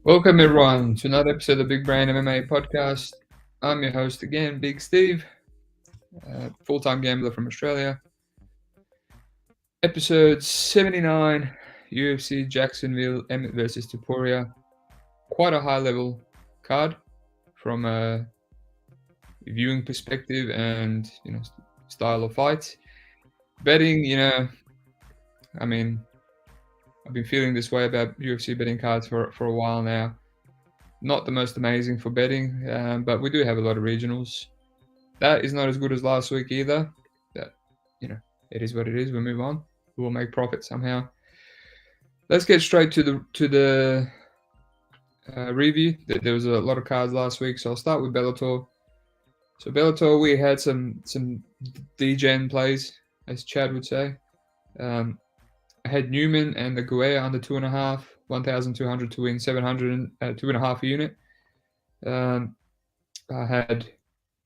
Welcome everyone to another episode of the Big Brain MMA podcast. I'm your host again, Big Steve, full-time gambler from Australia. Episode 79, UFC Jacksonville, Emmett versus Topuria. Quite a high-level card from a viewing perspective and style of fights. Betting, I've been feeling this way about UFC betting cards for a while now. Not the most amazing for betting, but we do have a lot of regionals. That is not as good as last week either. But, it is what it is. We move on. We'll make profit somehow. Let's get straight to the review. There was a lot of cards last week, so I'll start with Bellator. So Bellator, we had some D-gen plays, as Chad would say. I had Newman and the Guerra under 2.5, 1,200 to win, 700, 2.5 a unit. I had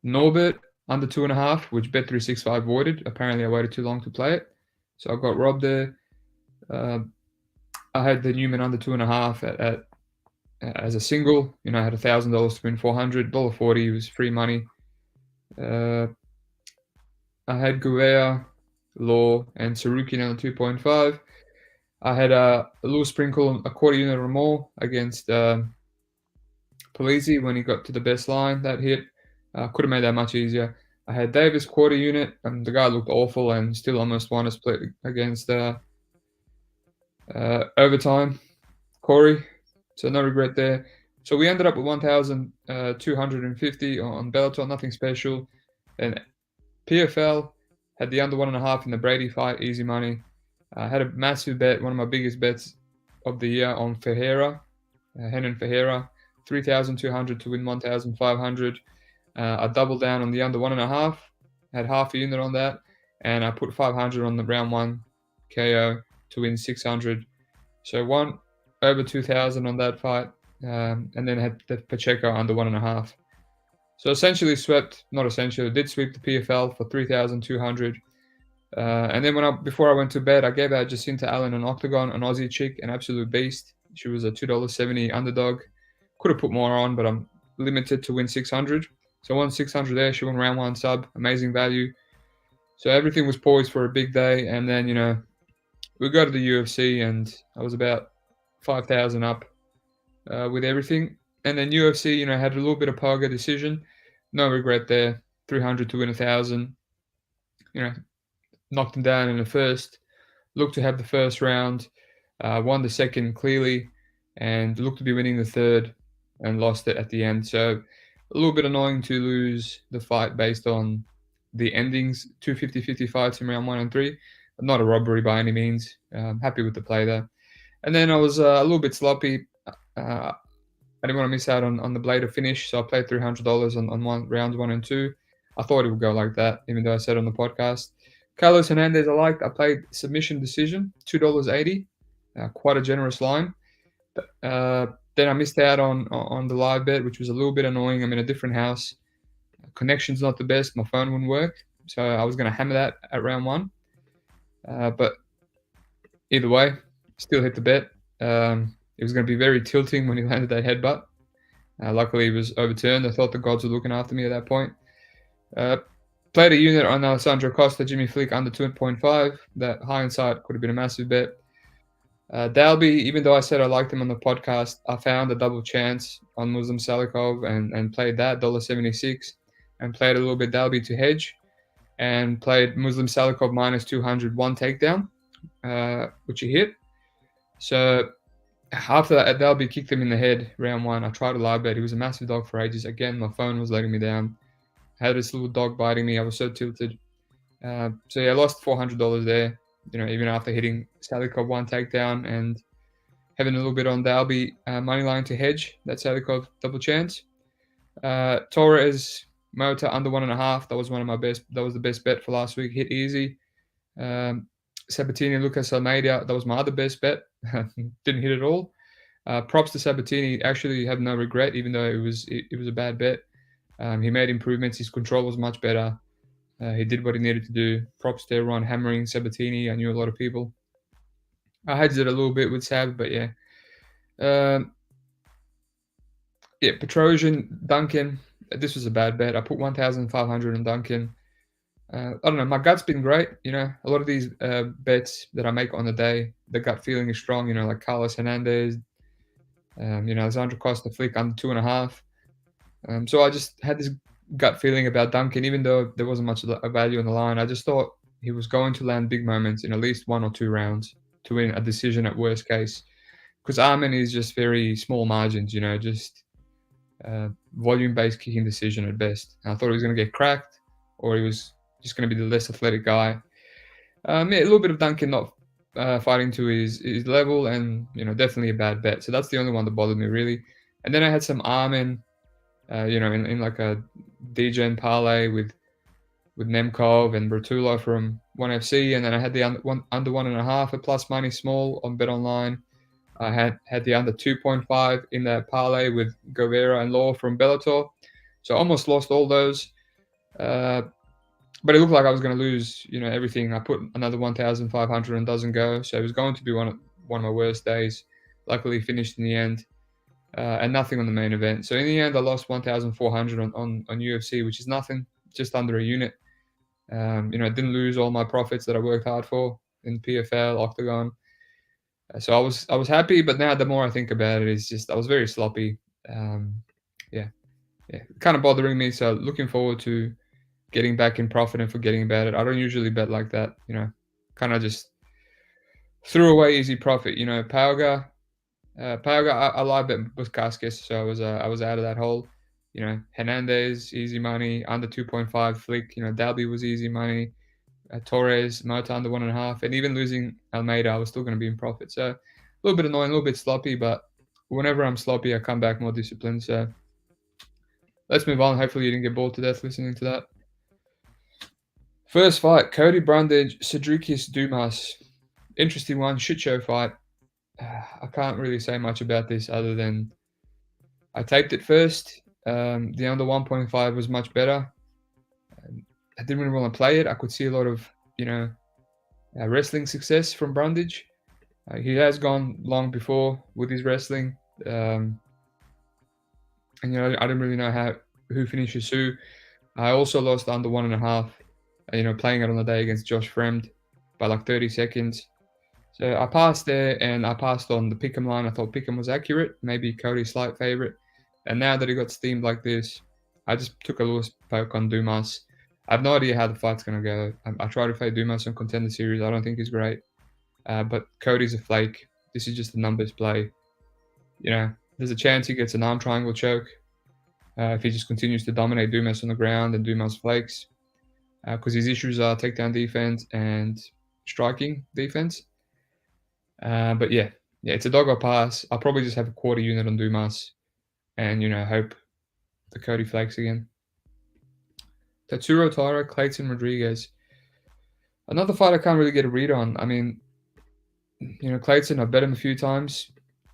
Norbert under 2.5, which Bet365 voided. Apparently, I waited too long to play it, so I got robbed there. I had the Newman under 2.5 at as a single. I had $1,000 to win 400. $1.40 was free money. I had Guerra, Law, and Sarukian on 2.5. I had a little sprinkle, a quarter unit or more against Polizzi when he got to the best line. That hit. Could have made that much easier. I had Davis quarter unit, and the guy looked awful and still almost won a split against overtime. Corey, so no regret there. So we ended up with 1,250 on Bellator, nothing special. And PFL had the under 1.5 in the Brady fight, easy money. I had a massive bet, one of my biggest bets of the year on Ferreira, Renan Ferreira, 3,200 to win 1,500. I doubled down on the under 1.5, had half a unit on that, and I put 500 on the round 1 KO to win 600. So won over 2,000 on that fight, and then had the Pacheco under 1.5. So essentially did sweep the PFL for 3,200. And then before I went to bed, I gave out Jacinta Allen an Octagon, an Aussie chick, an absolute beast. She was a $2.70 underdog. Could have put more on, but I'm limited to win 600. So I won 600 there. She won round 1 sub, amazing value. So everything was poised for a big day. And then, we go to the UFC, and I was about 5,000 up with everything. And then UFC, had a little bit of poker decision. No regret there. 300 to win 1,000. Knocked him down in the first. Looked to have the first round. Won the second clearly. And looked to be winning the third and lost it at the end. So a little bit annoying to lose the fight based on the endings. 2 50-50 fights in round 1 and 3. But not a robbery by any means. Happy with the play there. And then I was a little bit sloppy. I didn't want to miss out on the Blader finish, so I played $300 on rounds 1 and 2. I thought it would go like that, even though I said on the podcast. Carlos Hernandez, I played submission decision, $2.80, quite a generous line. Then I missed out on the live bet, which was a little bit annoying. I'm in a different house. Connection's not the best. My phone wouldn't work, so I was going to hammer that at round 1. But either way, still hit the bet. It was going to be very tilting when he landed that headbutt. Luckily, it was overturned. I thought the gods were looking after me at that point. Played a unit on Alessandro Costa, Jimmy Flick under 2.5. That hindsight could have been a massive bet. Dalby, even though I said I liked him on the podcast, I found a double chance on Muslim Salikov and played that, $1.76, and played a little bit Dalby to hedge, and played Muslim Salikov minus 200, one takedown, which he hit. So after that, Dalby kicked him in the head, round 1. I tried a live bet. He was a massive dog for ages. Again, my phone was letting me down. I had this little dog biting me. I was so tilted. I lost $400 there, even after hitting Salikov one takedown and having a little bit on Dalby money line to hedge that Salikov double chance. Torres, Mota under 1.5. That was one of my best. That was the best bet for last week. Hit easy. Sabatini, Lucas Almeida. That was my other best bet. Didn't hit at all. Props to Sabatini. Actually, have no regret, even though it was a bad bet. He made improvements. His control was much better. He did what he needed to do. Props to everyone hammering Sabatini. I knew a lot of people. I hedged it a little bit with Sab, but yeah. Um, yeah, Petrosian, Duncan. This was a bad bet. I put 1,500 on Duncan. I don't know. My gut's been great. A lot of these bets that I make on the day, the gut feeling is strong. Like Carlos Hernandez. Sandro Costa flick under 2.5. So I just had this gut feeling about Duncan, even though there wasn't much value on the line. I just thought he was going to land big moments in at least 1 or 2 rounds to win a decision at worst case. Because Armin is just very small margins, just volume-based kicking decision at best. And I thought he was going to get cracked, or he was just going to be the less athletic guy. Yeah, a little bit of Duncan not fighting to his level, and definitely a bad bet. So that's the only one that bothered me really. And then I had some Armin, in like a DGen parlay with Nemkov and Bertullo from ONE FC, and then I had the under 1.5 at plus money small on Bet Online. I had the under 2.5 in that parlay with Govera and Law from Bellator. So I almost lost all those. But it looked like I was going to lose, everything. I put another 1,500 and doesn't go. So it was going to be one of my worst days. Luckily finished in the end. And nothing on the main event. So in the end, I lost 1,400 on UFC, which is nothing, just under a unit. I didn't lose all my profits that I worked hard for in PFL, Octagon. So I was happy, but now the more I think about it, it's just I was very sloppy. Yeah, kind of bothering me. So looking forward to getting back in profit and forgetting about it. I don't usually bet like that. Kind of just threw away easy profit. Pauga. I live bet with Cascas, so I was out of that hole. Hernandez, easy money, under 2.5 flick. Dalby was easy money. Torres, Mota under 1.5, and even losing Almeida, I was still going to be in profit. So a little bit annoying, a little bit sloppy, but whenever I'm sloppy, I come back more disciplined. So let's move on. Hopefully you didn't get bored to death listening to that. First fight, Cody Brundage, Sedriques, Dumas. Interesting one, shit show fight. I can't really say much about this other than I taped it first. The under 1.5 was much better. I didn't really want to play it. I could see a lot of, wrestling success from Brundage. He has gone long before with his wrestling. And, I didn't really know who finishes who. I also lost under 1.5, playing it on the day against Josh Fremd by like 30 seconds. So I passed there, and I passed on the Pick'em line. I thought Pick'em was accurate, maybe Cody's slight favorite. And now that he got steamed like this, I just took a loose poke on Dumas. I have no idea how the fight's going to go. I tried to fade Dumas on Contender Series. I don't think he's great. But Cody's a flake. This is just a numbers play. There's a chance he gets an arm triangle choke if he just continues to dominate Dumas on the ground and Dumas flakes. Because his issues are takedown defense and striking defense. But yeah, it's a dog or pass. I'll probably just have a quarter unit on Dumas and, hope the Cody flakes again. Tatsuro, Taira, Kleydson, Rodrigues. Another fight I can't really get a read on. I mean, Kleydson, I've bet him a few times.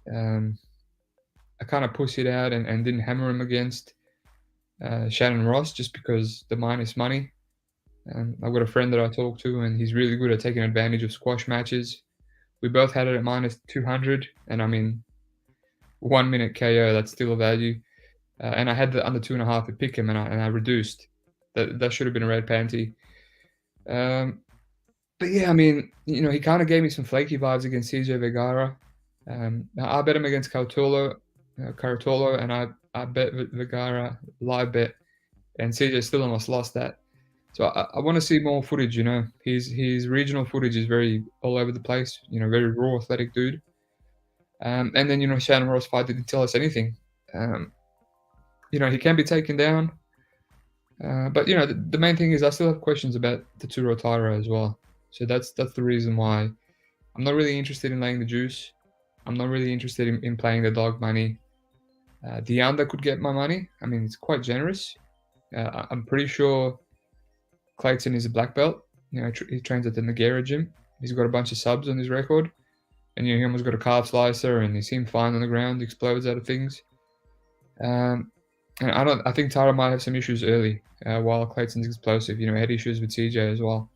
I kind of pussied out and didn't hammer him against Shannon Ross just because the minus money. I've got a friend that I talk to, and he's really good at taking advantage of squash matches. We both had it at minus 200, and I mean, 1 minute KO, that's still a value. And I had the under 2.5 to pick him, and I reduced. That should have been a red panty. But yeah, I mean, he kind of gave me some flaky vibes against CJ Vergara. I bet him against Caratolo, and I bet Vergara live bet, and CJ still almost lost that. So I want to see more footage. His regional footage is very all over the place. Very raw, athletic dude. And then Shannon Ross fight didn't tell us anything. He can be taken down. But the main thing is I still have questions about Tatsuro Taira as well. So that's the reason why I'm not really interested in laying the juice. I'm not really interested in playing the dog money. The under could get my money. I mean, it's quite generous. I'm pretty sure Kleydson is a black belt. He trains at the Nagera gym. He's got a bunch of subs on his record. And he almost got a calf slicer, and he seemed fine on the ground, explodes out of things. And I think Taira might have some issues early, while Kleidson's explosive. Had issues with CJ as well.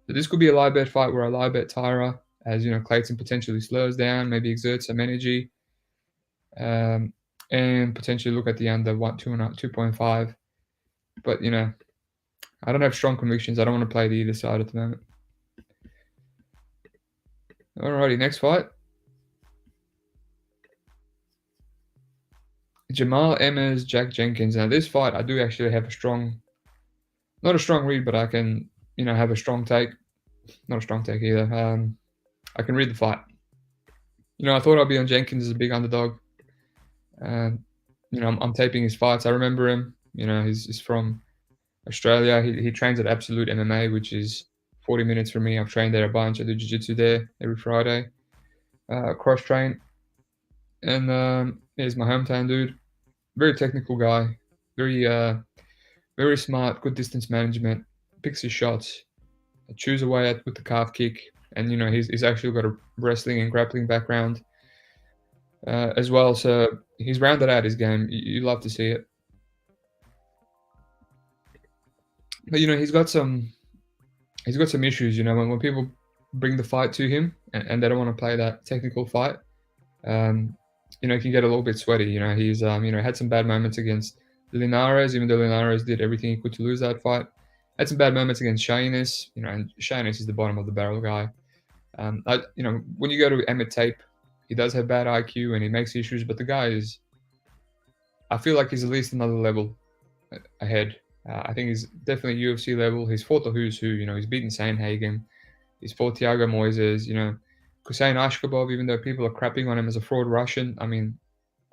So this could be a live bet fight where I live bet Taira. as Kleydson potentially slows down, maybe exerts some energy, and potentially look at the under 2.5. But I don't have strong convictions. I don't want to play to either side at the moment. Alrighty, next fight. Jamall, Emmers, Jenkins. Now this fight, I do actually have not a strong read, but I can, have a strong take. Not a strong take either. I can read the fight. I thought I'd be on Jenkins as a big underdog. I'm taping his fights. I remember him. He's from Australia. He trains at Absolute MMA, which is 40 minutes from me. I've trained there a bunch. I do jiu-jitsu there every Friday. Cross train. And he's my hometown dude. Very technical guy. Very smart. Good distance management. Picks his shots. Chews away with the calf kick. And he's actually got a wrestling and grappling background as well. So he's rounded out his game. You love to see it. But he's got some issues. When people bring the fight to him and they don't want to play that technical fight, it can get a little bit sweaty. He's had some bad moments against Linares, even though Linares did everything he could to lose that fight. Had some bad moments against Shyness, and Shyness is the bottom of the barrel guy. When you go to Emmett tape, he does have bad IQ and he makes issues, but the guy I feel like he's at least another level ahead. I think he's definitely UFC level. He's fought the who's who. He's beaten Sandhagen. He's fought Thiago Moises. Hussein Ashkabov, even though people are crapping on him as a fraud Russian, I mean,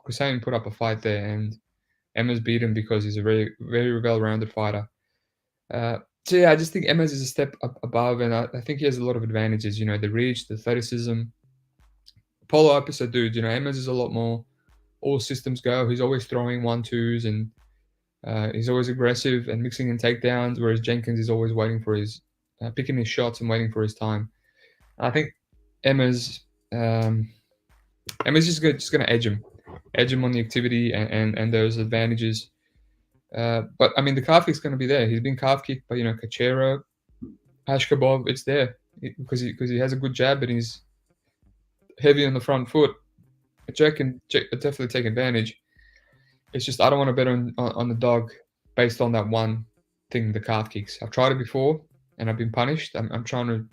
Hussein put up a fight there, and Emmers beat him because he's a very, very well-rounded fighter. So yeah, I just think Emmers is a step up above, and I think he has a lot of advantages. The reach, the athleticism. Polar opposite dude. Emmers is a lot more all systems go. He's always throwing 1-2s, and he's always aggressive and mixing in takedowns, whereas Jenkins is always waiting for his picking his shots and waiting for his time. I think Emmers just going to edge him on the activity and those advantages. But I mean, the calf kick's going to be there. He's been calf kicked by Kachero, Ashkabov. It's there because he has a good jab, but he's heavy on the front foot. Jack can definitely take advantage. It's just I don't want to bet on the dog based on that one thing, the calf kicks. I've tried it before and I've been punished. I'm trying to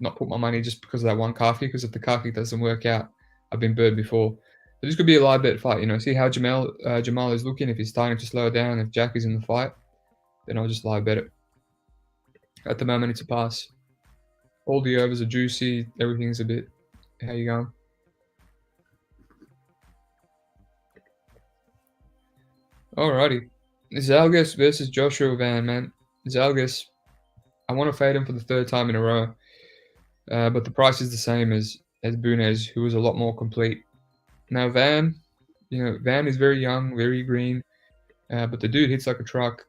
not put my money just because of that one calf kick, because if the calf kick doesn't work out, I've been burned before. So this could be a live bet fight. See how Jamall is looking. If he's starting to slow down, if Jack is in the fight, then I'll just live bet it. At the moment, it's a pass. All the overs are juicy. Everything's a bit. How you going? Alrighty. Zhalgas versus Joshua Van, man. Zhalgas, I want to fade him for the third time in a row. But the price is the same as Brundage, who was a lot more complete. Now Van is very young, very green, but the dude hits like a truck.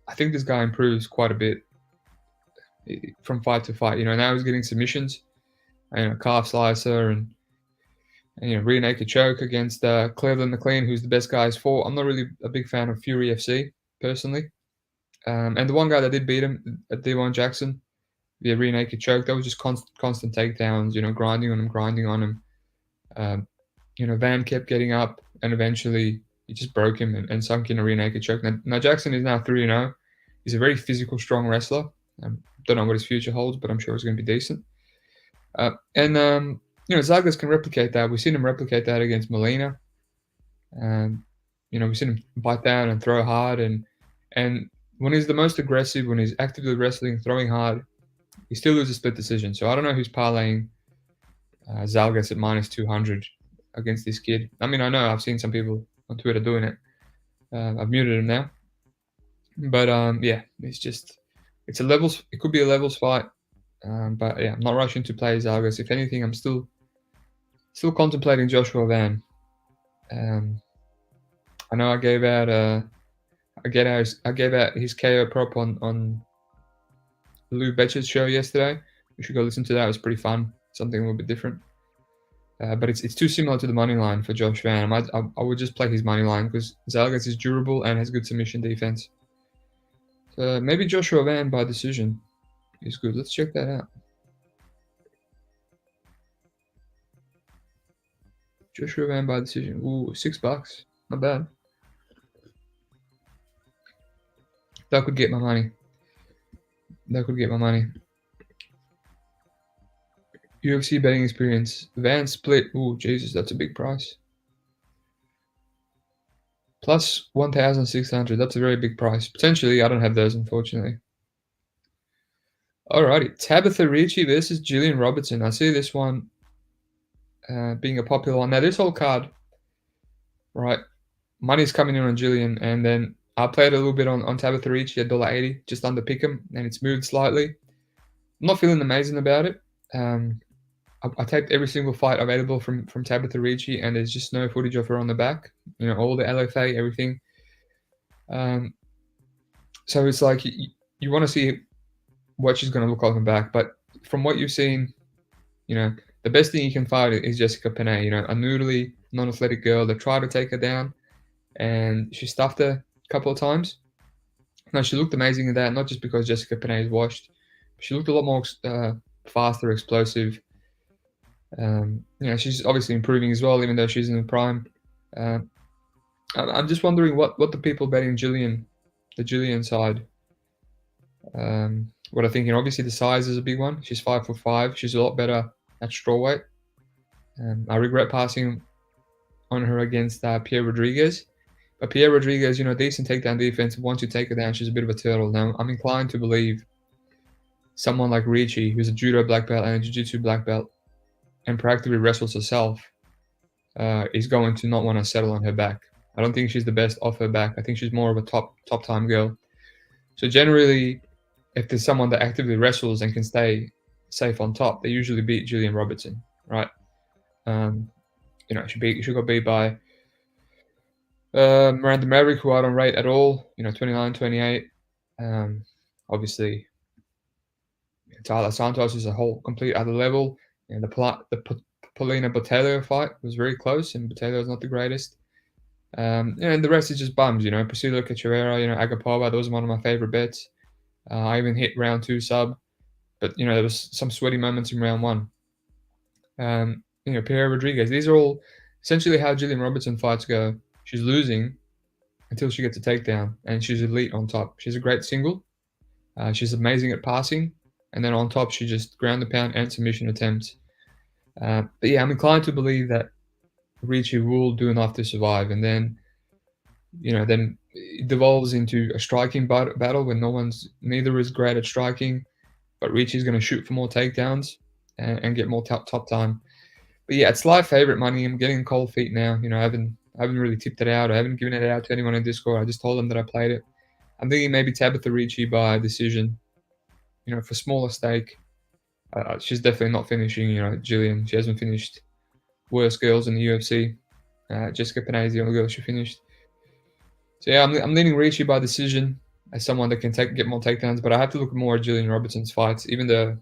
I think this guy improves quite a bit from fight to fight. Now he's getting submissions, calf slicer and rear naked choke against Cleveland McLean, who's the best guy he's fought. I'm not really a big fan of Fury FC personally. And the one guy that did beat him at D1 Jackson via rear naked choke, that was just constant takedowns, grinding on him. Van kept getting up, and eventually he just broke him and sunk in a rear naked choke. Now Jackson is now 3-0. He's a very physical, strong wrestler. Don't know what his future holds, but I'm sure it's going to be decent. Zhalgas can replicate that. We've seen him replicate that against Molina. We've seen him bite down and throw hard. And when he's the most aggressive, when he's actively wrestling, throwing hard, he still loses split decision. So I don't know who's parlaying Zhalgas at -200 against this kid. I mean, I know I've seen some people on Twitter doing it. I've muted him now. But yeah, it's a levels. It could be a levels fight. But yeah, I'm not rushing to play Zhalgas. If anything, I'm still contemplating Joshua Van. I know I gave out his KO prop on Lou Betcher's show yesterday. You should go listen to that. It was pretty fun. Something a little bit different. But it's too similar to the money line for Josh Van. I would just play his money line because Zhalgas is durable and has good submission defense. So maybe Joshua Van by decision is good. Let's check that out. Joshua ran by decision. Ooh, $6. Not bad. That could get my money. UFC betting experience. Van split. Ooh, Jesus, that's a big price. Plus 1,600. That's a very big price. Potentially, I don't have those, unfortunately. Alrighty. Tabatha Ricci versus Gillian Robertson. I see this one being a popular one. Now, this whole card, right, money's coming in on Gillian, and then I played a little bit on Tabatha Ricci at $1.80, just under pick'em, and it's moved slightly. I'm not feeling amazing about it. I taped every single fight available from Tabatha Ricci, and there's just no footage of her on the back. You know, all the LFA, everything. So it's like you want to see what she's going to look like on the back. But from what you've seen, you know, the best thing you can fight is Jessica Penne. You know, a noodly, non-athletic girl that tried to take her down, and she stuffed her a couple of times. No, she looked amazing in that, not just because Jessica Penne is washed. She looked a lot more faster, explosive. You know, she's obviously improving as well, even though she's in the prime. I'm just wondering what the people betting the Gillian side, what I think. Obviously the size is a big one. She's 5'5". She's a lot better at strawweight. I regret passing on her against Pierre Rodrigues. But Pierre Rodrigues, you know, decent takedown defense. Once you take her down, she's a bit of a turtle. Now, I'm inclined to believe someone like Ricci, who's a judo black belt and a jiu-jitsu black belt, and practically wrestles herself, is going to not want to settle on her back. I don't think she's the best off her back. I think she's more of a top time girl. So generally, if there's someone that actively wrestles and can stay safe on top, they usually beat Gillian Robertson, right? You know, she got beat by Miranda Maverick, who I don't rate at all. You know, 29, 28. Obviously, Tyler Santos is a whole complete other level. And the Paulina Botelho fight was very close, and Botelho is not the greatest. And the rest is just bums, you know. Priscilla Cachoeira, you know, Agapova, those are one of my favorite bets. I even hit round 2 sub, but, you know, there was some sweaty moments in round 1. You know, Pierre Rodrigues, these are all essentially how Gillian Robertson fights go. She's losing until she gets a takedown, and she's elite on top. She's a great single. She's amazing at passing, and then on top, she just ground and pound and submission attempts. But yeah, I'm inclined to believe that Ricci will do enough to survive, and then, you know, then it devolves into a striking battle when neither is great at striking, but Ricci's going to shoot for more takedowns and get more top time. But yeah, it's live favorite money. I'm getting cold feet now. You know, I haven't really tipped it out. I haven't given it out to anyone in Discord. I just told them that I played it. I'm thinking maybe Tabatha Ricci by decision. You know, for smaller stake. She's definitely not finishing, you know, Gillian. She hasn't finished worse girls in the UFC. Jessica Penne is the only girl she finished. So yeah, I'm leaning Ricci by decision as someone that can get more takedowns, but I have to look more at Gillian Robertson's fights, even though,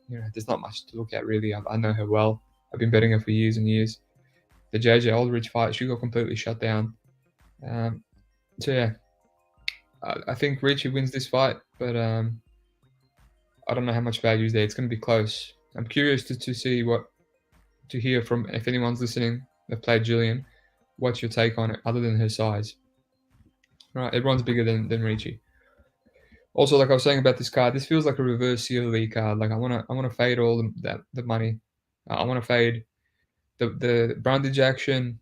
you know, there's not much to look at really. I know her well. I've been betting her for years and years. The JJ Aldrich fight, she got completely shut down. So yeah, I think Ricci wins this fight, but I don't know how much value is there. It's going to be close. I'm curious to hear from, if anyone's listening that played Gillian, what's your take on it other than her size? Right, everyone's bigger than Ricci. Also, like I was saying about this card, this feels like a reverse CLV card. Like I want to fade all the money. I want to fade the Brundage action.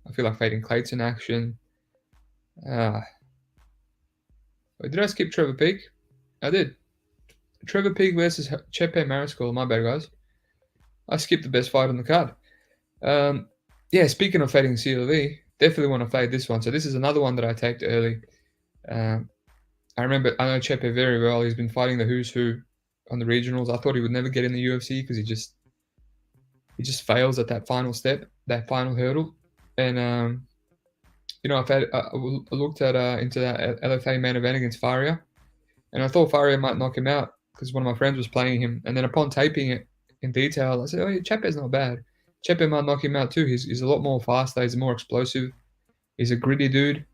I feel like fading Kleydson action. Did I skip Trevor Peak? I did. Trevor Peak versus Chepe Mariscal. My bad, guys. I skipped the best fight on the card. Yeah, speaking of fading CLV, definitely want to fade this one. So this is another one that I taped early. I know Chepe very well. He's been fighting the who's who on the regionals. I thought he would never get in the UFC because he just fails at that final step, that final hurdle. And you know, I looked at into that LFA main event against Faria, and I thought Faria might knock him out because one of my friends was playing him. And then upon taping it in detail, I said, "Oh, yeah, Chepe's not bad. Chepe might knock him out too. He's a lot more faster. He's more explosive. He's a gritty dude."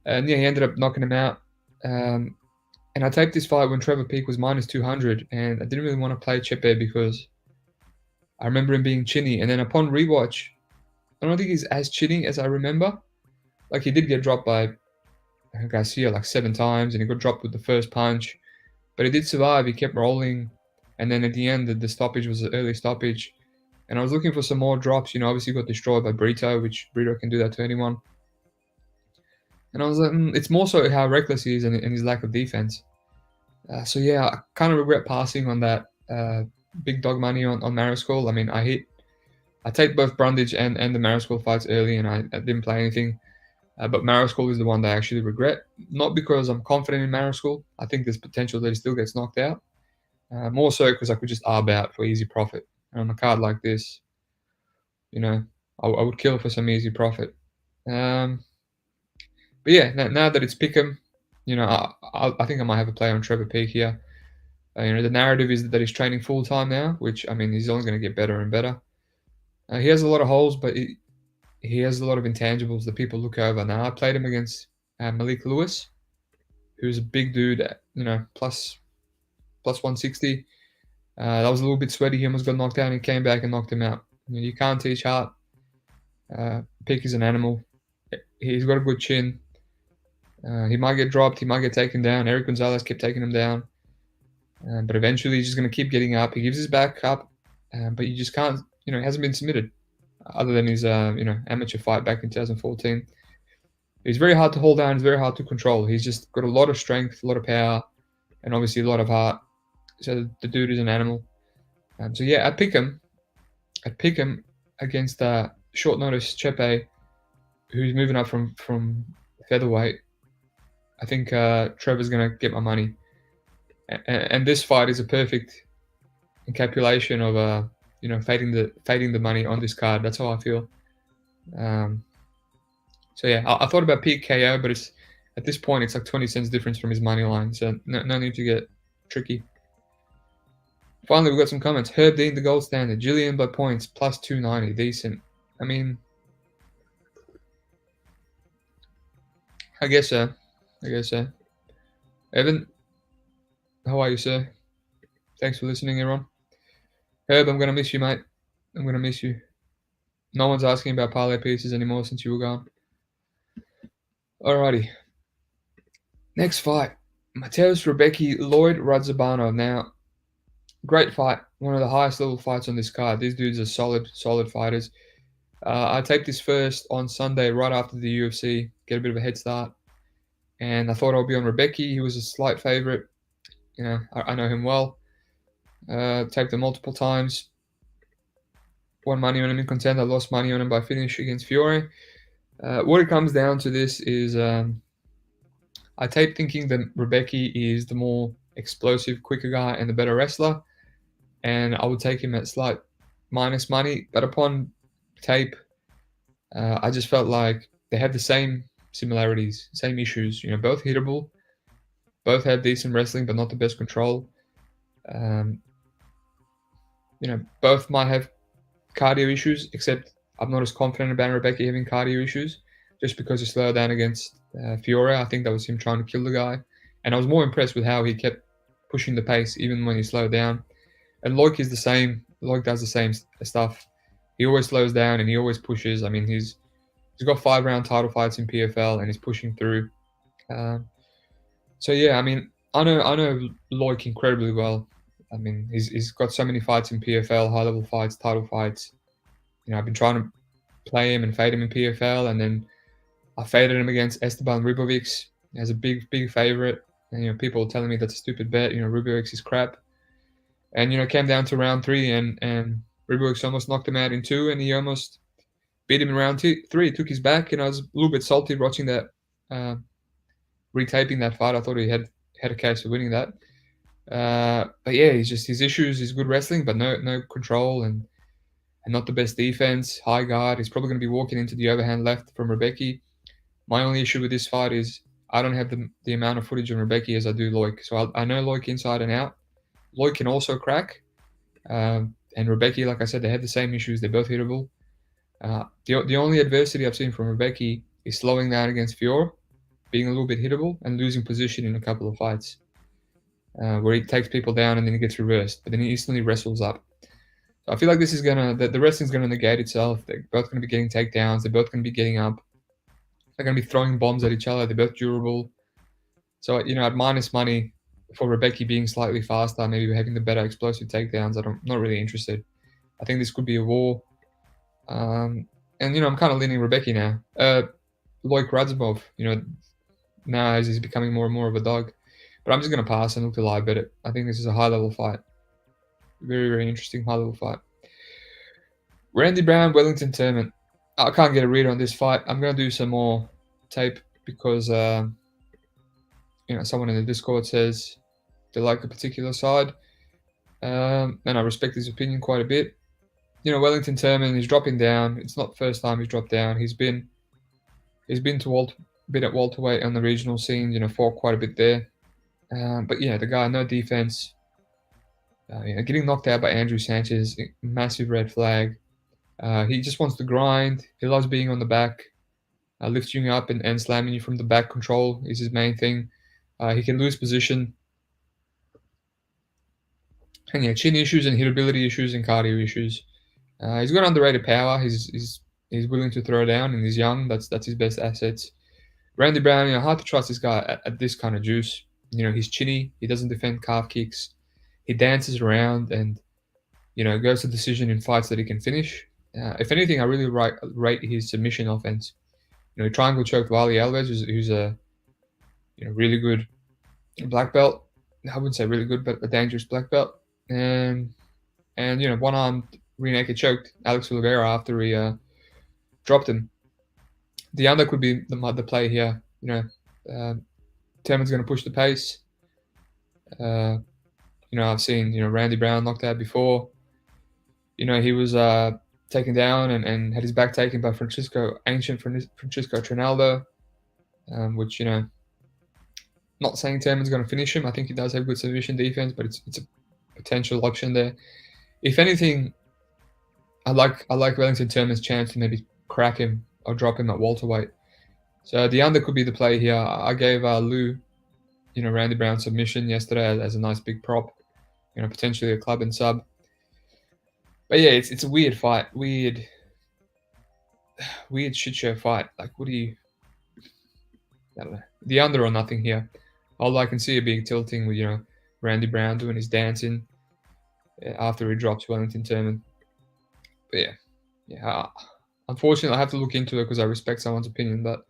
And yeah, he ended up knocking him out. And I taped this fight when Trevor Peak was minus 200, and I didn't really want to play Chepe because I remember him being chinny. And then upon rewatch, I don't think he's as cheating as I remember. Like, he did get dropped by Garcia like 7 times, and he got dropped with the first punch. But he did survive. He kept rolling. And then at the end, the stoppage was an early stoppage. And I was looking for some more drops. Obviously got destroyed by Brito, which Brito can do that to anyone. And I was like, it's more so how reckless he is and his lack of defense. So yeah, I kind of regret passing on that big dog money on Mariscal. I mean, I take both Brundage and the Mariscal fights early, and I didn't play anything. But Mariscal is the one that I actually regret. Not because I'm confident in Mariscal. I think there's potential that he still gets knocked out. More so because I could just arb out for easy profit. And on a card like this, I would kill for some easy profit. But yeah, now that it's Pick'em, I think I might have a play on Trevor Peak here. The narrative is that he's training full time now, which, I mean, he's only going to get better and better. He has a lot of holes, but he has a lot of intangibles that people look over. Now, I played him against Malik Lewis, who's a big dude, plus 160. That was a little bit sweaty. He almost got knocked out and he came back and knocked him out. You can't teach heart. Peak is an animal. He's got a good chin. He might get dropped. He might get taken down. Eric Gonzalez kept taking him down. But eventually he's just going to keep getting up. He gives his back up. But you just can't, he hasn't been submitted. Other than his, amateur fight back in 2014. He's very hard to hold down. He's very hard to control. He's just got a lot of strength, a lot of power, and obviously a lot of heart. So the dude is an animal. So yeah, I'd pick him against short notice Chepe, who's moving up from featherweight. I think Trevor's going to get my money. And this fight is a perfect encapsulation of fading the money on this card. That's how I feel. So yeah, I thought about peak KO, but it's at this point it's like 20 cents difference from his money line. So no need to get tricky. Finally, we got some comments. Herb Dean, the gold standard. Gillian by points, plus 290. Decent. I mean, I guess so. Evan, how are you, sir? Thanks for listening, everyone. Herb, I'm going to miss you, mate. I'm going to miss you. No one's asking about parlay pieces anymore since you were gone. Alrighty. Next fight. Mateusz Rębecki, Lloyd Radzhabov. Now, great fight. One of the highest level fights on this card. These dudes are solid fighters. I taped this first on Sunday right after the UFC. Get a bit of a head start. And I thought I would be on Rębecki. He was a slight favorite. I know him well. Taped him multiple times. Won money on him in contender. Lost money on him by finish against Fiore. What it comes down to this is I taped thinking that Rębecki is the more explosive, quicker guy and the better wrestler. And I would take him at slight minus money. But upon tape, I just felt like they had the same similarities, same issues. Both hittable. Both have decent wrestling, but not the best control. Both might have cardio issues, except I'm not as confident about Rębecki having cardio issues, just because he slowed down against Fiore. I think that was him trying to kill the guy. And I was more impressed with how he kept pushing the pace, even when he slowed down. And Loik is the same. Loik does the same stuff. He always slows down and he always pushes. I mean, he's got 5-round title fights in PFL and he's pushing through. So yeah, I mean, I know Loik incredibly well. I mean, he's got so many fights in PFL, high-level fights, title fights. I've been trying to play him and fade him in PFL, and then I faded him against Esteban Ribovics as a big favorite. And people are telling me that's a stupid bet. Ribovics is crap. And came down to round 3, and Ribovics almost knocked him out in 2, and he almost beat him in round 3. Took his back, and I was a little bit salty watching that, retaping that fight. I thought he had a case of winning that. But yeah, his issues is good wrestling, but no control and not the best defense. High guard. He's probably going to be walking into the overhand left from Rębecki. My only issue with this fight is I don't have the amount of footage on Rębecki as I do Loik. So I know Loik inside and out. Loik can also crack. And Rębecki, like I said, they have the same issues. They're both hittable. The only adversity I've seen from Rębecki is slowing down against Fiore, being a little bit hittable, and losing position in a couple of fights. Where he takes people down and then he gets reversed, but then he instantly wrestles up. I feel like this is the wrestling's gonna negate itself. They're both gonna be getting takedowns. They're both gonna be getting up. They're gonna be throwing bombs at each other. They're both durable. So at minus money for Rębecki being slightly faster, maybe having the better explosive takedowns, I'm not really interested. I think this could be a war. And I'm kind of leaning Rębecki now. Loik Radzhabov, now as he's becoming more and more of a dog. But I'm just gonna pass and look to live bet it. I think this is a high level fight. Very, very interesting high level fight. Randy Brown, Wellington Turman. I can't get a read on this fight. I'm gonna do some more tape because someone in the Discord says they like a particular side, and I respect his opinion quite a bit. Wellington Turman is dropping down. It's not the first time he's dropped down. He's been been at welterweight on the regional scene. Fought quite a bit there. But yeah, the guy, no defense. Getting knocked out by Andrew Sanchez, massive red flag. He just wants to grind. He loves being on the back, lifting you up and slamming you from the back. Control is his main thing. He can lose position. And yeah, chin issues and hitability issues and cardio issues. He's got underrated power. He's willing to throw down and he's young. That's his best assets. Randy Brown, hard to trust this guy at this kind of juice. He's chinny. He doesn't defend calf kicks. He dances around and goes to decision in fights that he can finish. If anything, I really rate his submission offense. He triangle choked Wally Alves, who's a really good black belt. I wouldn't say really good, but a dangerous black belt. And one-armed rear naked choked Alex Oliveira after he dropped him. The under could be the play here. Turman's going to push the pace. I've seen Randy Brown knocked out before. He was taken down and had his back taken by Francisco Trinaldo, which not saying Turman's going to finish him. I think he does have good submission defense, but it's a potential option there. If anything, I like Wellington Turman's chance to maybe crack him or drop him at welterweight. So the under could be the play here. I gave Lou, Randy Brown submission yesterday as a nice big prop. Potentially a club and sub. But yeah, it's a weird fight. Weird shit show fight. Like, what do you... I don't know. The under or nothing here. All I can see a big tilting with, Randy Brown doing his dancing after he drops Wellington Turman. But yeah. Unfortunately, I have to look into it because I respect someone's opinion, but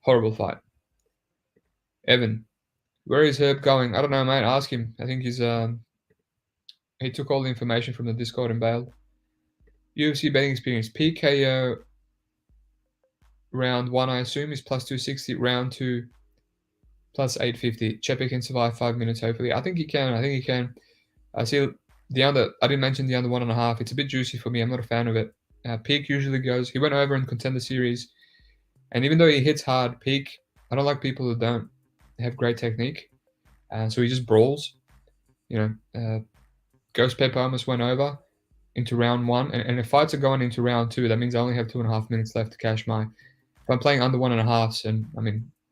horrible fight. Evan, where is Herb going? I don't know, mate. Ask him. I think he's he took all the information from the Discord and bailed. UFC betting experience. PKO round 1, I assume, is plus 260. Round 2, plus 850. Chepe can survive 5 minutes, hopefully. I think he can. I see the under. I didn't mention the under 1.5. It's a bit juicy for me. I'm not a fan of it. Peak usually goes. He went over in Contender Series. And even though he hits hard, Peak, I don't like people who don't have great technique. So he just brawls. Ghost Pepper almost went over into round 1. And if fights are going into round 2, that means I only have 2.5 minutes left to cash my... If I'm playing under 1.5s, and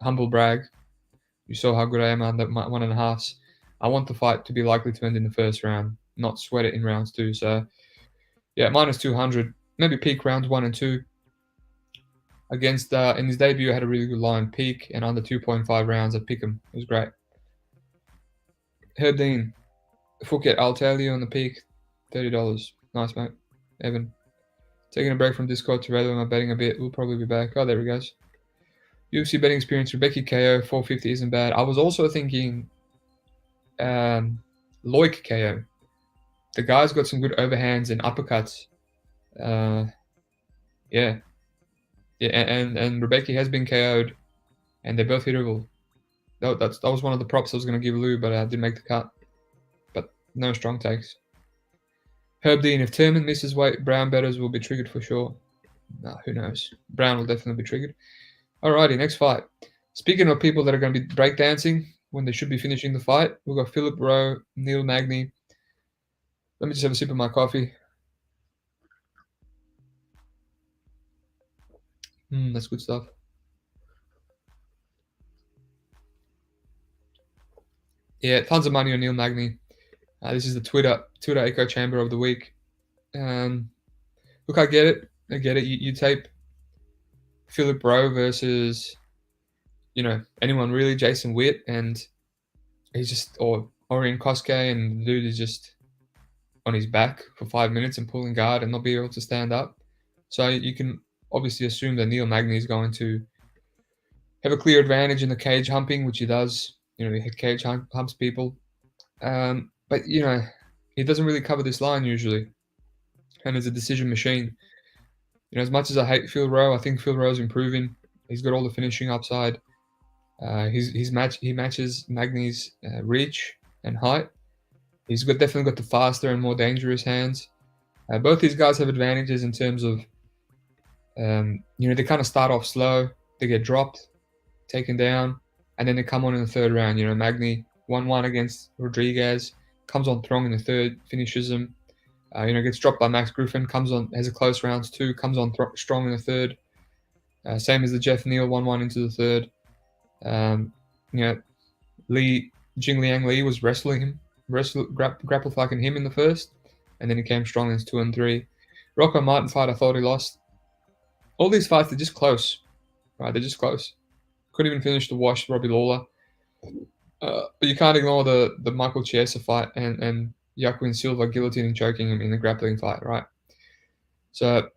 humble brag, you saw how good I am under 1.5s. I want the fight to be likely to end in the first round, not sweat it in rounds 2. So, yeah, minus 200. Maybe Peak rounds 1 and 2. Against, in his debut, I had a really good line. Peak and under 2.5 rounds at Pick'em. It was great. Herb Dean. Phuket, I'll tell you on the Peak. $30. Nice, mate. Evan. Taking a break from Discord to rather my betting a bit. We'll probably be back. Oh, there he goes. UFC betting experience. Rębecki KO. 450 isn't bad. I was also thinking Loik KO. The guy's got some good overhands and uppercuts. Yeah. And Rębecki has been KO'd, and they're both hittable. That was one of the props I was going to give Lou, but I didn't make the cut. But no strong takes. Herb Dean, if Turman misses weight, Brown betters will be triggered for sure. No, who knows? Brown will definitely be triggered. Alrighty, next fight. Speaking of people that are going to be breakdancing when they should be finishing the fight, we've got Philip Rowe, Neil Magny. Let me just have a sip of my coffee. That's good stuff. Yeah, tons of money on Neil Magny. This is the Twitter echo chamber of the week. Look, I get it. You tape Philip Rowe versus, anyone really, Jason Witt, and he's just, or Orion Kosuke, and the dude is just on his back for 5 minutes and pulling guard and not be able to stand up. So you can obviously assume that Neil Magny is going to have a clear advantage in the cage humping, which he does. He cage humps people. But, he doesn't really cover this line usually. And is a decision machine. As much as I hate Phil Rowe, I think Phil Rowe's improving. He's got all the finishing upside. He matches Magny's reach and height. He's definitely got the faster and more dangerous hands. Both these guys have advantages in terms of, they kind of start off slow. They get dropped, taken down, and then they come on in the third round. Magny 1-1 against Rodrigues, comes on strong in the third, finishes him. Gets dropped by Max Griffin, comes on, has a close rounds too, comes on strong in the third. Same as the Jeff Neal 1-1 into the third. Jingliang Li was wrestling him, grapple fucking him in the first, and then he came strong in 2 and 3. Rocco Martin fight, I thought he lost. All these fights, they're just close, right? They're just close. Couldn't even finish the wash, Robbie Lawler. But you can't ignore the Michael Chiesa fight and Joaquin Silva guillotine and choking him in the grappling fight, right? So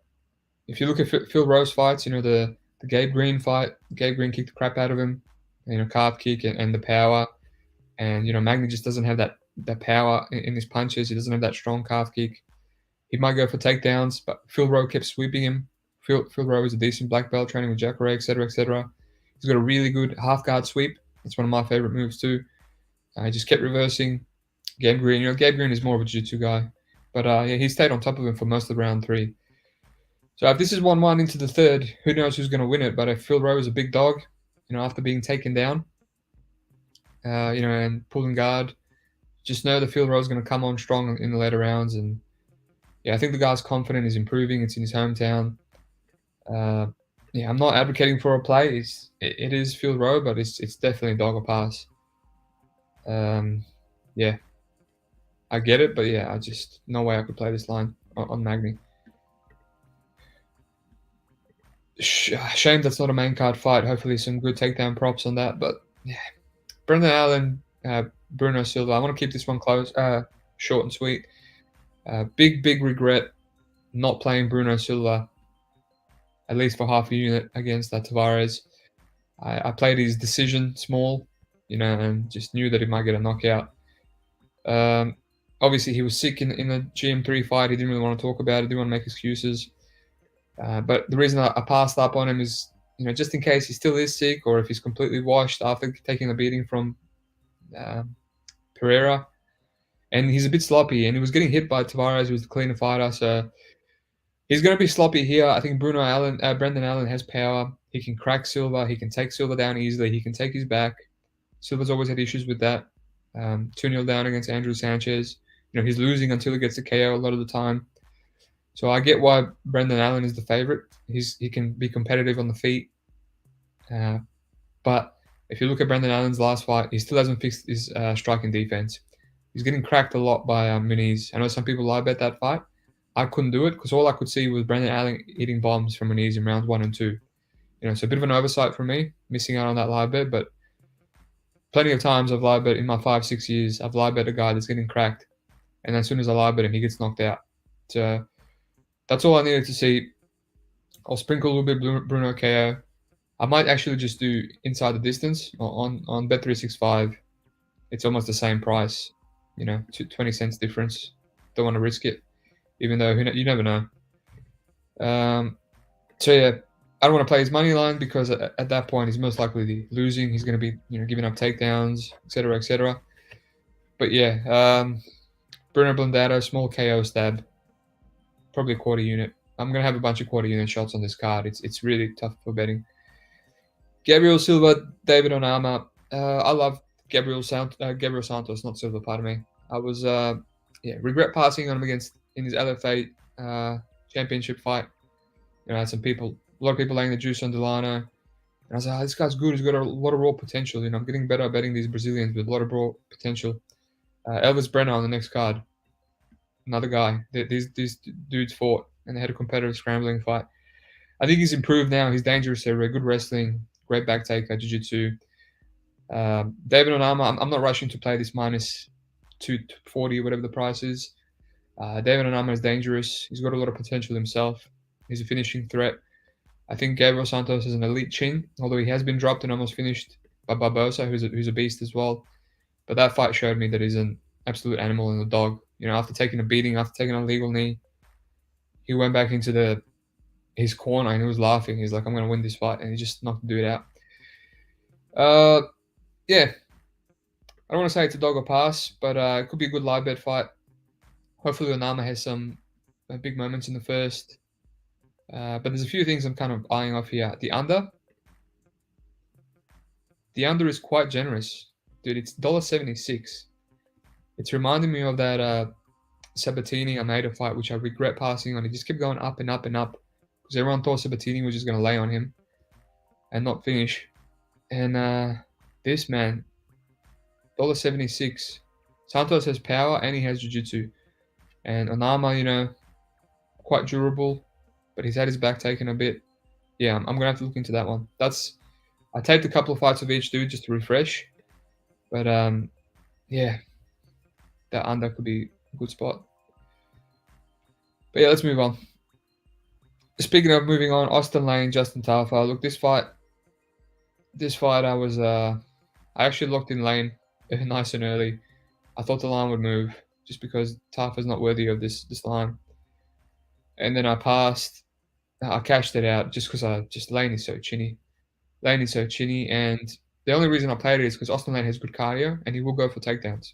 if you look at Phil Rowe's fights, the Gabe Green fight, Gabe Green kicked the crap out of him, calf kick and the power. And, Magny just doesn't have that power in his punches. He doesn't have that strong calf kick. He might go for takedowns, but Phil Rowe kept sweeping him. Phil Rowe is a decent black belt, training with Jacare, etc., etc. He's got a really good half-guard sweep. That's one of my favorite moves too. He just kept reversing. Gabe Green, Gabe Green is more of a jiu-jitsu guy. But he stayed on top of him for most of round 3. So if this is 1-1 into the third, who knows who's going to win it? But if Phil Rowe is a big dog, after being taken down, and pulling guard, just know that Phil Rowe is going to come on strong in the later rounds. And I think the guy's confident. He's improving. It's in his hometown. I'm not advocating for a play. It is Phil Rowe, but it's definitely a dog or pass. I get it, but I just no way I could play this line on Magny. Shame that's not a main card fight. Hopefully some good takedown props on that. But Brendan Allen, Bruno Silva. I want to keep this one close, short and sweet. Big regret not playing Bruno Silva, at least for half a unit against Tavares. I played his decision small, and just knew that he might get a knockout. Obviously, he was sick in the GM3 fight. He didn't really want to talk about it. Didn't want to make excuses. But the reason I passed up on him is, just in case he still is sick or if he's completely washed after taking a beating from Pereira. And he's a bit sloppy, and he was getting hit by Tavares, who was the cleaner fighter. So he's going to be sloppy here. I think Brendan Allen has power. He can crack Silva. He can take Silva down easily. He can take his back. Silva's always had issues with that. 2-0 down against Andrew Sanchez. He's losing until he gets the KO a lot of the time. So I get why Brendan Allen is the favorite. He can be competitive on the feet. But if you look at Brendan Allen's last fight, he still hasn't fixed his striking defense. He's getting cracked a lot by Muniz. I know some people lie about that fight. I couldn't do it because all I could see was Brendan Allen eating bombs from Muniz in rounds 1 and 2. So a bit of an oversight for me, missing out on that live bet. But plenty of times I've live bet in my 5-6 years. I've live bet a guy that's getting cracked, and as soon as I live bet him, he gets knocked out. So that's all I needed to see. I'll sprinkle a little bit Bruno KO. I might actually just do inside the distance on Bet365. It's almost the same price, 20 cents difference. Don't want to risk it, even though you never know. I don't want to play his money line because at that point he's most likely losing. He's going to be giving up takedowns, etc., etc. But Bruno Blindado, small KO stab, probably a quarter unit. I'm going to have a bunch of quarter unit shots on this card. It's really tough for betting. Gabriel Silva, David Onama. I love Gabriel Santos, not Silva, pardon me. I was regret passing on him in his LFA championship fight. I had a lot of people laying the juice on Delano. And I was like, this guy's good. He's got a lot of raw potential. I'm getting better at betting these Brazilians with a lot of raw potential. Elvis Brenner on the next card. another guy. These dudes fought, and they had a competitive scrambling fight. I think he's improved now. He's dangerous there. Good wrestling, great back taker, jiu-jitsu. David Onama, I'm not rushing to play this minus 240, whatever the price is. David Onama is dangerous. He's got a lot of potential himself. He's a finishing threat. I think Gabriel Santos is an elite chin, although he has been dropped and almost finished by Barbosa, who's a beast as well. But that fight showed me that he's an absolute animal and a dog. After taking a beating, after taking a legal knee, he went back into his corner and he was laughing. He's like, "I'm going to win this fight," and he just knocked the dude out. Yeah, I don't want to say it's a dog or pass, but it could be a good live bet fight. Hopefully, Onama has some big moments in the first. But there's a few things I'm kind of eyeing off here. The under is quite generous, dude. It's $1.76. It's reminding me of that Sabatini Almeida fight, which I regret passing on. He just kept going up and up and up because everyone thought Sabatini was just going to lay on him and not finish. And this man, $1.76. Santos has power and he has jiu-jitsu. And Onama, quite durable, but he's had his back taken a bit. Yeah, I'm going to have to look into that one. I taped a couple of fights of each dude just to refresh. But, yeah, that under could be a good spot. But, yeah, let's move on. Speaking of moving on, Austin Lane, Justin Tafa. Look, this fight I actually locked in Lane nice and early. I thought the line would move just because Tafa's not worthy of this line. And then I cashed it out just because Lane is so chinny. And the only reason I played it is because Austin Lane has good cardio and he will go for takedowns.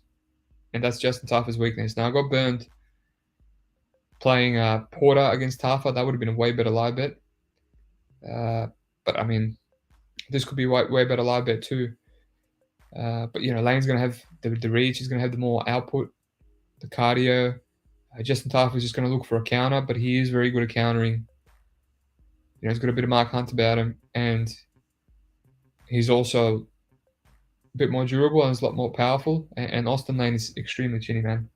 And that's Justin Tafa's weakness. Now, I got burned playing Porter against Tafa. That would have been a way better live bet. But, I mean, this could be way better live bet too. But, Lane's going to have the reach. He's going to have the more output, the cardio. Justin Tafa is just going to look for a counter, but he is very good at countering. He's got a bit of Mark Hunt about him, and he's also a bit more durable and he's a lot more powerful. And Austin Lane is extremely chinny, man.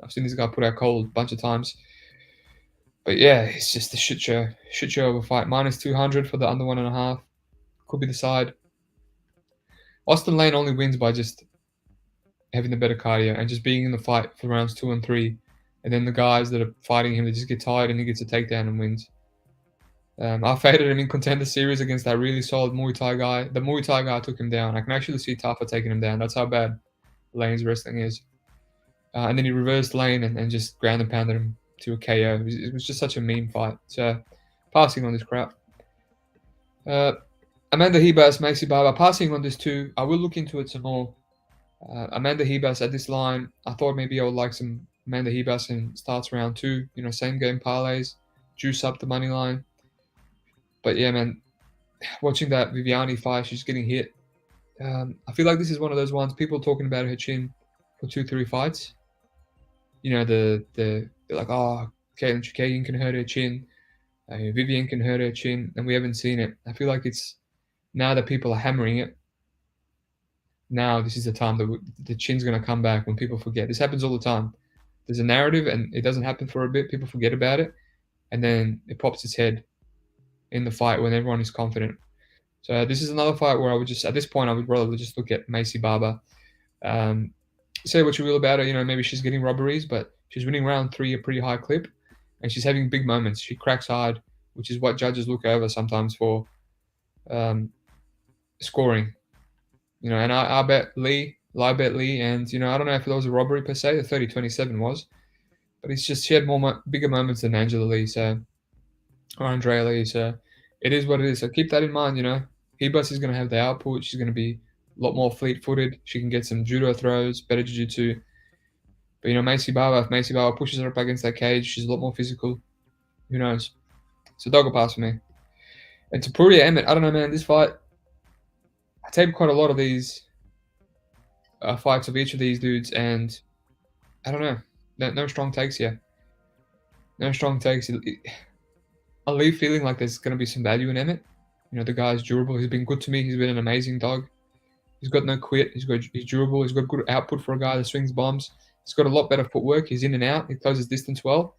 I've seen this guy put out cold a bunch of times. But yeah, it's just a shit show of a fight. Minus 200 for the under 1.5. Could be the side. Austin Lane only wins by just having the better cardio and just being in the fight for rounds 2 and 3. And then the guys that are fighting him, they just get tired and he gets a takedown and wins. I faded him in Contender Series against that really solid Muay Thai guy. The Muay Thai guy took him down. I can actually see Tafa taking him down. That's how bad Lane's wrestling is. And then he reversed Lane and just ground and pounded him to a KO. It was just such a meme fight. So, passing on this crap. Amanda Ribas, Macy Barber. Passing on this too. I will look into it some more. Amanda Ribas at this line. I thought maybe I would like some Amanda Ribas and starts round 2. Same game parlays. Juice up the money line. But yeah, man, watching that Viviani fight, she's getting hit. I feel like this is one of those ones, people talking about her chin for 2-3 fights. They're like, oh, Caitlin Chukagian can hurt her chin. Vivian can hurt her chin, and we haven't seen it. I feel like it's now that people are hammering it. Now this is the time that the chin's going to come back when people forget. This happens all the time. There's a narrative, and it doesn't happen for a bit. People forget about it, and then it pops its head in the fight when everyone is confident. So this is another fight where at this point, I would rather just look at Macy Barber. Say what you will about her, maybe she's getting robberies, but she's winning round 3 a pretty high clip, and she's having big moments. She cracks hard, which is what judges look over sometimes for scoring. And I bet Lee, live bet Lee, and I don't know if it was a robbery per se. The 30-27 was, but it's just she had bigger moments than Angela Lee, or Andrea Lee. So it is what it is. So keep that in mind. Ribas is going to have the output. She's going to be a lot more fleet-footed. She can get some judo throws, better jiu-jitsu. But if Macy Barber pushes her up against that cage, she's a lot more physical. Who knows? So dog will pass for me. And Topuria, Emmett, I don't know, man. This fight, I taped quite a lot of these fights of each of these dudes, and I don't know. No strong takes here. No strong takes. I leave feeling like there's going to be some value in Emmett. The guy's durable. He's been good to me. He's been an amazing dog. He's got no quit. He's durable. He's got good output for a guy that swings bombs. He's got a lot better footwork. He's in and out. He closes distance well.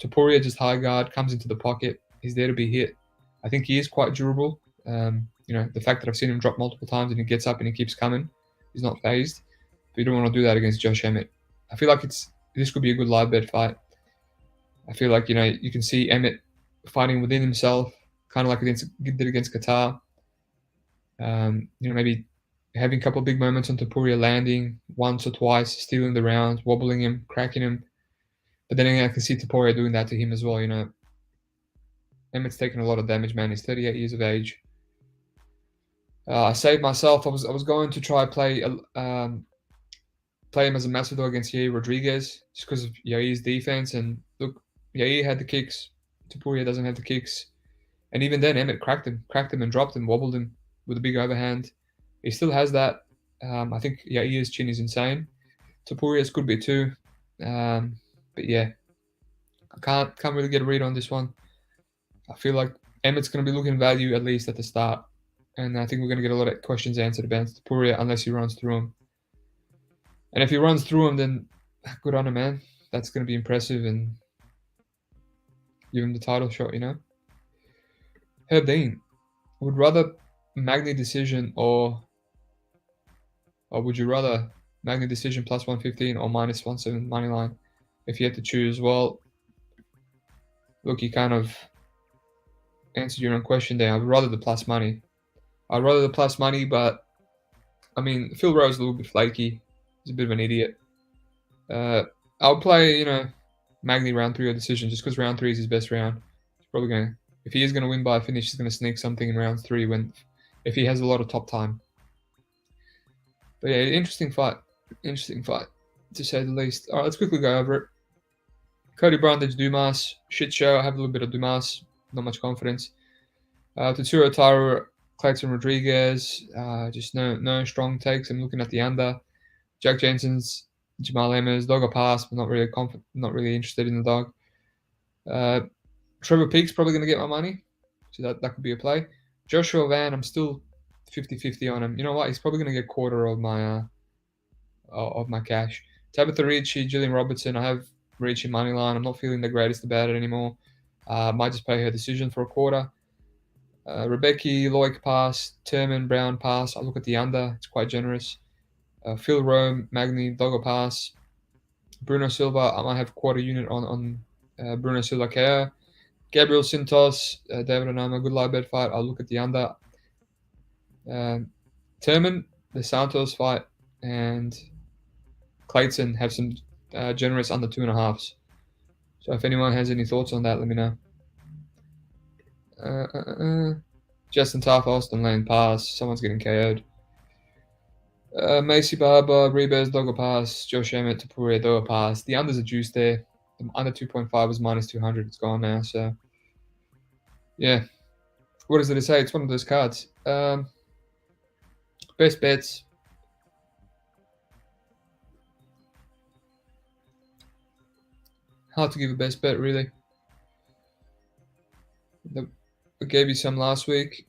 Topuria just high guard, comes into the pocket. He's there to be hit. I think he is quite durable. The fact that I've seen him drop multiple times and he gets up and he keeps coming, he's not phased. But you don't want to do that against Josh Emmett. I feel like this could be a good live bet fight. I feel like, you can see Emmett fighting within himself, kind of like did against Qatar. Maybe having a couple of big moments on Topuria, landing once or twice, stealing the rounds, wobbling him, cracking him. But then again, I can see Topuria doing that to him as well. Emmett's taken a lot of damage, man. He's 38 years of age. I saved myself. I was going to try play him as a Matador against Yair Rodrigues just because of Yair's defense. And look, Yair had the kicks. Topuria doesn't have the kicks. And even then, Emmett cracked him and dropped him, wobbled him with a big overhand. He still has that. I think Yair's chin is insane. Topuria's could be too. But yeah, I can't really get a read on this one. I feel like Emmett's going to be looking value at least at the start. And I think we're going to get a lot of questions answered about Topuria unless he runs through him. And if he runs through him, then good on him, man. That's going to be impressive and give him the title shot, Herb Dean, would rather Magny decision or would you rather Magny decision plus 115 or minus 170 money line if you had to choose? Well, look, you kind of answered your own question there. I'd rather the plus money. But I mean, Phil Rowe's a little bit flaky. He's a bit of an idiot. I'll play, Magny round 3 or decision just because round 3 is his best round. He's probably gonna, if he is gonna win by a finish, he's gonna sneak something in round 3 if he has a lot of top time. But yeah, interesting fight to say the least. All right, let's quickly go over it. Cody Brundage, Dumas, shit show. I have a little bit of Dumas, not much confidence. Tatsuro, Taira, Kleydson, Rodrigues, just no strong takes. I'm looking at the under. Jack Jensen's, Jamall Emmers, dog or pass, but not really interested in the dog. Trevor Peak's probably going to get my money, so that could be a play. Joshua Van, I'm still 50-50 on him. You know what? He's probably going to get quarter of my cash. Tabatha, Ricci, Gillian, Robertson. I have Ricci money line. I'm not feeling the greatest about it anymore. Might just play her decision for a quarter. Rębecki, Loik pass, Turman, Brown pass. I'll look at the under. It's quite generous. Phil Rome, Magny, Dogger pass. Bruno Silva, I might have quarter unit on Bruno Silva KO. Gabriel Sintos, David Onama, good live bet fight. I'll look at the under. Turman, the Santos fight, and Kleydson have some generous under 2.5s. So if anyone has any thoughts on that, let me know. Justin Tafa, Austin Lane pass. Someone's getting KO'd. Macy Barber, Rebers, Dogger pass. Josh Emmett, Topuria, Dogger pass. The under's a juice there. The under 2.5 was minus 200. It's gone now. So yeah, what does it say? It's one of those cards. Best bets. Hard to give a best bet, really. I gave you some last week.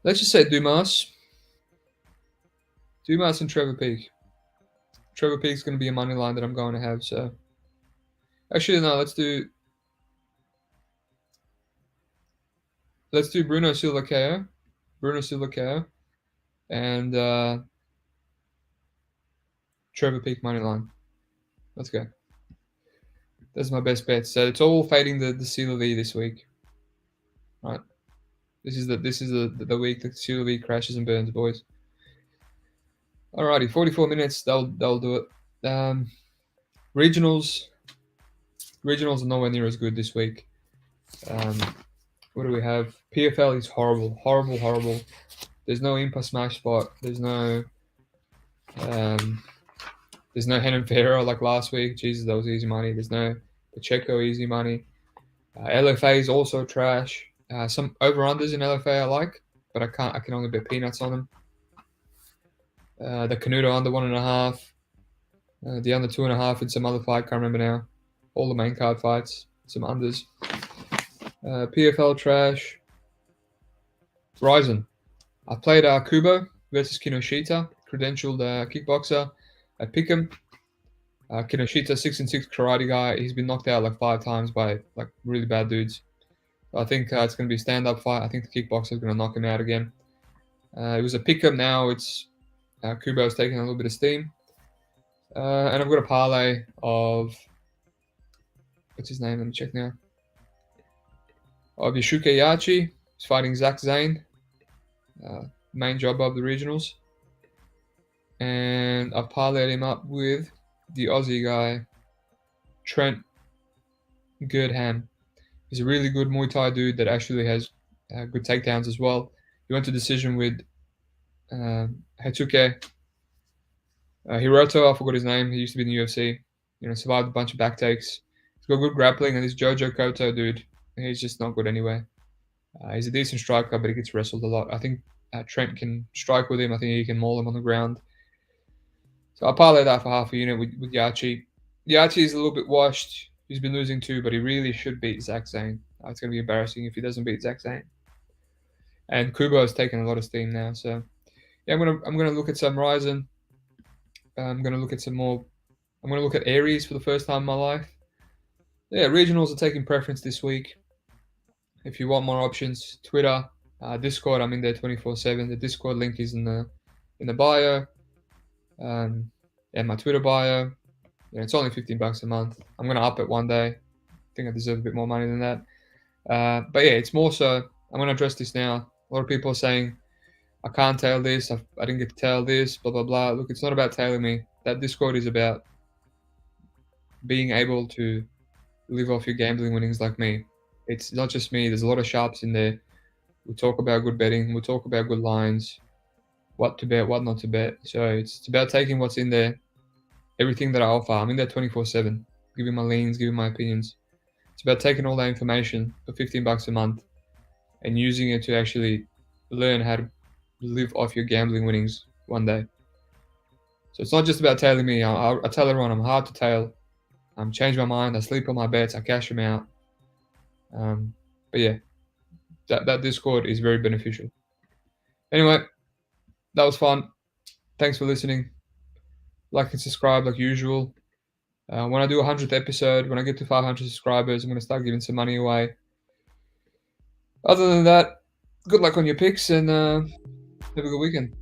Let's just say Dumas. Dumas and Trevor Peak. Trevor Peak's going to be a money line that I'm going to have. So actually, no. Let's do Bruno Silva KO. Bruno Silva KO. And Trevor Peak money line. Let's go. That's my best bet. So it's all fading the CLV this week. Right. This is the week that CLV crashes and burns, boys. Alrighty, 44 minutes. They'll do it. Regionals are nowhere near as good this week. What do we have? PFL is horrible. There's no Impa smash spot. There's no Henan Ferreira like last week. Jesus, that was easy money. There's no Pacheco easy money. LFA is also trash. Some over-unders in LFA I like, but I can only bet peanuts on them. The Canuto under 1.5. The under 2.5 in some other fight, can't remember now. All the main card fights, some unders. PFL trash. Ryzen. I played Kubo versus Kinoshita, credentialed kickboxer at Pick'em. Kinoshita, 6-6 karate guy. He's been knocked out like 5 times by like really bad dudes. I think it's going to be a stand-up fight. I think the kickboxer is going to knock him out again. It was a Pick'em. Now it's Kubo's taking a little bit of steam. And I've got a parlay of, what's his name? Let me check now. Of Yashuke Yachi. He's fighting Zach Zane. Main job of the regionals. And I've parlayed him up with the Aussie guy, Trent Girdham. He's a really good Muay Thai dude that actually has good takedowns as well. He went to decision with Hetuke Hiroto. I forgot his name. He used to be in the UFC. Survived a bunch of back takes. He's got good grappling, and this Jojo Koto dude, he's just not good anyway. He's a decent striker, but he gets wrestled a lot. I think Trent can strike with him. I think he can maul him on the ground. So I parlayed that for half a unit with Yachi. Yachi is a little bit washed. He's been losing too, but he really should beat Zach Zane. It's going to be embarrassing if he doesn't beat Zach Zane. And Kubo has taken a lot of steam now. So yeah, I'm gonna look at some Ryzen. I'm gonna look at some more. I'm gonna look at Aries for the first time in my life. Yeah, regionals are taking preference this week. If you want more options, Twitter, Discord, I'm in there 24/7. The Discord link is in the bio. And my Twitter bio. It's only $15 a month. I'm gonna up it one day. I think I deserve a bit more money than that. But yeah, it's more so. I'm gonna address this now. A lot of people are saying I can't tail this. I didn't get to tail this. Blah blah blah. Look, it's not about tailing me. That Discord is about being able to live off your gambling winnings like me. It's not just me. There's a lot of sharps in there. We talk about good betting. We talk about good lines, what to bet, what not to bet. So it's about taking what's in there, everything that I offer. I'm in there 24/7, giving my leans, giving my opinions. It's about taking all that information for $15 a month and using it to actually learn how to live off your gambling winnings one day. So it's not just about tailing me. I tell everyone I'm hard to tail. I'm change my mind. I sleep on my bets. I cash them out. But yeah, that Discord is very beneficial. Anyway, that was fun. Thanks for listening. Like and subscribe like usual. When I do a 100th episode, when I get to 500 subscribers, I'm going to start giving some money away. Other than that, good luck on your picks and have a good weekend.